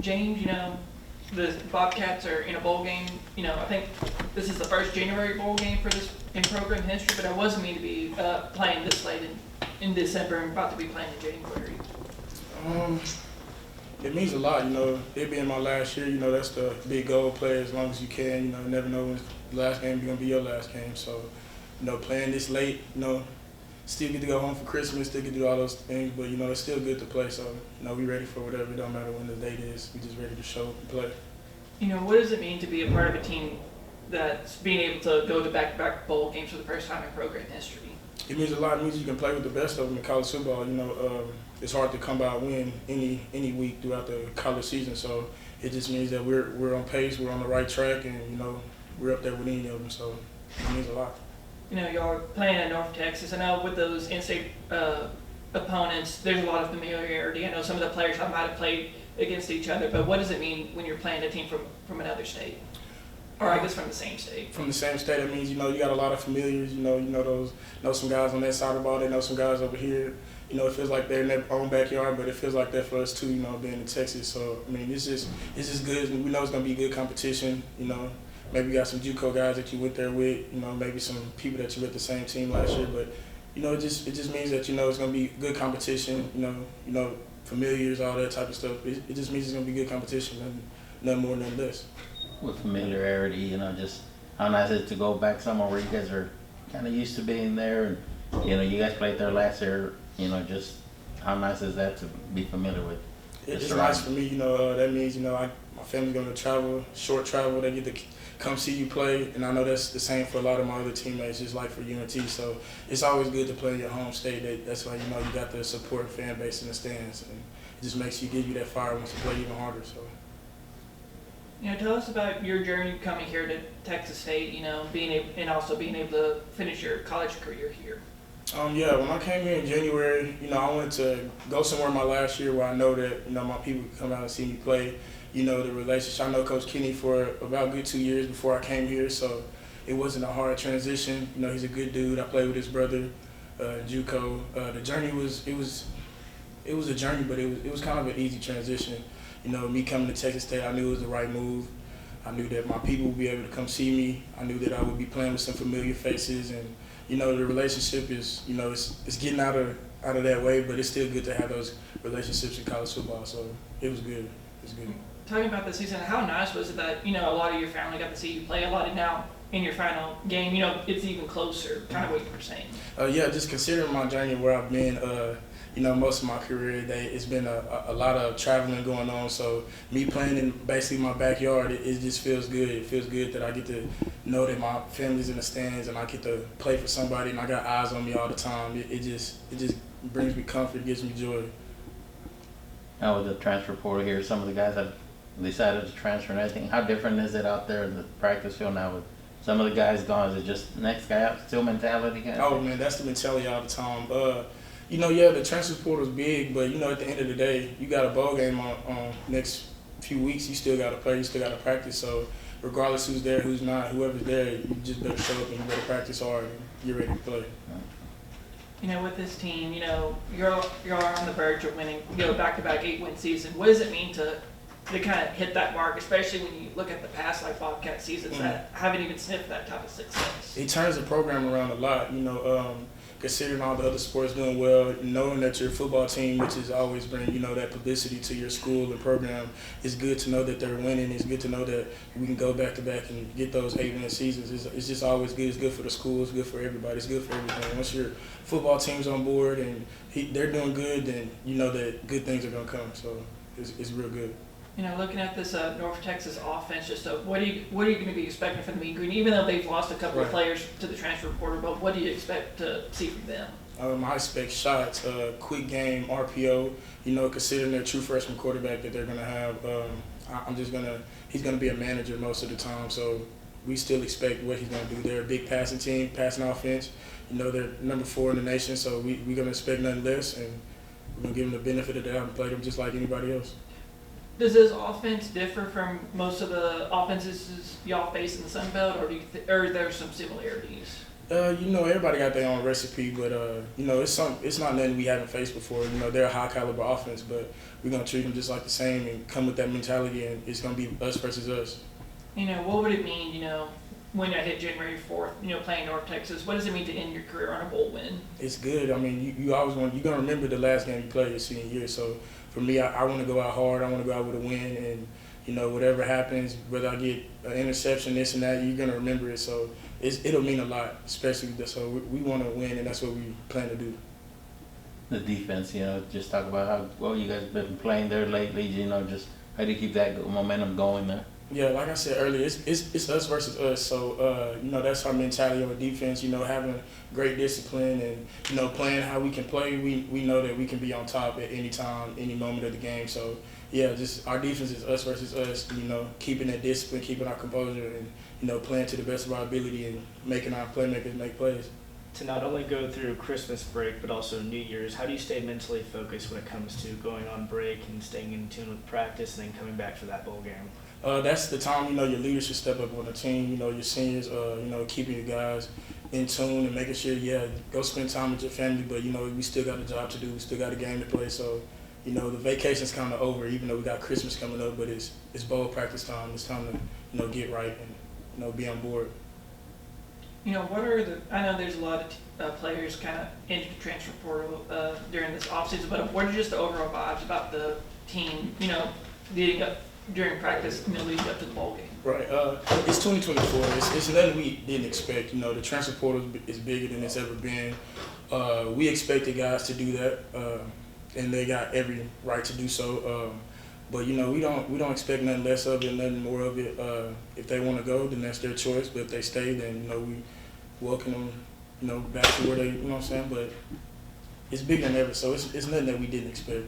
James, the Bobcats are in a bowl game. I think this is the first January bowl game for this in program history, but I wasn't mean to be playing this late in December and about to be playing in January. It means a lot, it being my last year, that's the big goal, play as long as you can, you never know when the last game is going to be your last game. So, playing this late, still get to go home for Christmas, still get to do all those things, but, it's still good to play. So, we ready for whatever. It don't matter when the date is. We just ready to show up and play. What does it mean to be a part of a team that's being able to go to back-to-back bowl games for the first time in program history? It means a lot. It means you can play with the best of them in college football. It's hard to come by and win any week throughout the college season. So it just means that we're on pace, we're on the right track, and we're up there with any of them. So it means a lot. Y'all are playing at North Texas. I know with those in-state opponents, there's a lot of familiarity. I know some of the players might have played against each other, but what does it mean when you're playing a team from another state? Or I guess from the same state. From the same state, it means, you got a lot of familiars, know some guys on that side of the ball, they know some guys over here. It feels like they're in their own backyard, but it feels like that for us too, being in Texas. So, it's just good. We know it's going to be good competition, Maybe you got some JUCO guys that you went there with, maybe some people that you were at the same team last year. But, it just means that, it's going to be good competition, familiars, all that type of stuff. It just means it's going to be good competition, and nothing more, nothing less. With familiarity, just how nice is it to go back somewhere where you guys are kind of used to being there, and you guys played there last year. Just how nice is that to be familiar with? It's nice for me. That means my family's going to travel, short travel. They get to come see you play, and I know that's the same for a lot of my other teammates, just like for UNT. So it's always good to play in your home state. That's why you got the support fan base in the stands, and it just give you that fire once you play even harder. So. Tell us about your journey coming here to Texas State, and also being able to finish your college career here. When I came here in January, I wanted to go somewhere my last year where I know that, my people could come out and see me play. The relationship. I know Coach Kenny for about a good 2 years before I came here, so it wasn't a hard transition. He's a good dude. I played with his brother, JUCO. The journey was a journey, but it was kind of an easy transition. Me coming to Texas State, I knew it was the right move. I knew that my people would be able to come see me. I knew that I would be playing with some familiar faces, and the relationship is, it's getting out of that way, but it's still good to have those relationships in college football. So it was good. It's good. Talking about the season, how nice was it that a lot of your family got to see you play? A lot of now in your final game, it's even closer. Kind of what you were saying. Just considering my journey where I've been. Most of my career, it's been a lot of traveling going on. So me playing in basically my backyard, it just feels good. It feels good that I get to know that my family's in the stands and I get to play for somebody and I got eyes on me all the time. It just brings me comfort, it gives me joy. Now with the transfer portal here, some of the guys have decided to transfer and everything. How different is it out there in the practice field now with some of the guys gone? Is it just next guy out still mentality? Oh man, that's the mentality all the time. The transfer portal is big, but at the end of the day, you got a bowl game on next few weeks. You still got to play, you still got to practice. So regardless who's there, who's not, whoever's there, you just better show up and you better practice hard and you're ready to play. With this team, you're on the verge of winning, back-to-back 8-win season. What does it mean to kind of hit that mark, especially when you look at the past like Bobcat seasons that haven't even sniffed that type of success? It turns the program around a lot, considering all the other sports doing well, knowing that your football team, which is always bring, that publicity to your school and program, it's good to know that they're winning. It's good to know that we can go back-to-back and get those 8-win seasons. It's just always good. It's good for the school. It's good for everybody. It's good for everything. Once your football team's on board and they're doing good, then you know that good things are going to come. So it's real good. Looking at this North Texas offense, just what are you going to be expecting from the Mean Green? Even though they've lost a couple of players to the transfer portal, but what do you expect to see from them? I expect shots, quick game, RPO. Considering their true freshman quarterback that they're going to have, he's going to be a manager most of the time. So we still expect what he's going to do. They're a big passing team, passing offense. They're number 4 in the nation, so we're going to expect nothing less, and we're going to give them the benefit of the doubt and play them just like anybody else. Does this offense differ from most of the offenses y'all face in the Sun Belt, or are there some similarities? You know, everybody got their own recipe, but you know, it's not nothing we haven't faced before. You know, they're a high caliber offense, but we're gonna treat them just like the same and come with that mentality, and it's gonna be us versus us. You know, what would it mean, you know, when I hit January 4th, you know, playing North Texas? What does it mean to end your career on a bowl win? It's good. I mean, you always you're gonna remember the last game you played your senior year. So for me, I want to go out hard. I want to go out with a win, and you know, whatever happens, whether I get an interception, this and that, you're gonna remember it. So it'll mean a lot, especially so we want to win, and that's what we plan to do. The defense, you know, just talk about how well you guys have been playing there lately. You know, just how do you keep that momentum going there? Yeah, like I said earlier, it's us versus us. So you know, that's our mentality on defense. You know, having great discipline and you know playing how we can play. We know that we can be on top at any time, any moment of the game. So yeah, just our defense is us versus us. You know, keeping that discipline, keeping our composure, and you know playing to the best of our ability and making our playmakers make plays. To not only go through Christmas break but also New Year's, how do you stay mentally focused when it comes to going on break and staying in tune with practice and then coming back for that bowl game? That's the time, you know, your leaders should step up on the team, you know, your seniors, you know, keeping your guys in tune and making sure, yeah, go spend time with your family, but, you know, we still got a job to do. We still got a game to play. So, you know, the vacation's kind of over, even though we got Christmas coming up, but it's bowl practice time. It's time to, you know, get right and, you know, be on board. You know, I know there's a lot of players kind of into the transfer portal during this offseason, but what are just the overall vibes about the team, you know, leading up during practice, you know, leading up to the bowl game? Right. It's 2024. It's nothing we didn't expect. You know, the transfer portal is bigger than it's ever been. We expected guys to do that, and they got every right to do so. But you know, we don't expect nothing less of it, nothing more of it. If they want to go, then that's their choice. But if they stay, then you know we welcome them, you know, back to where they, you know what I'm saying. But it's bigger than ever, so it's nothing that we didn't expect.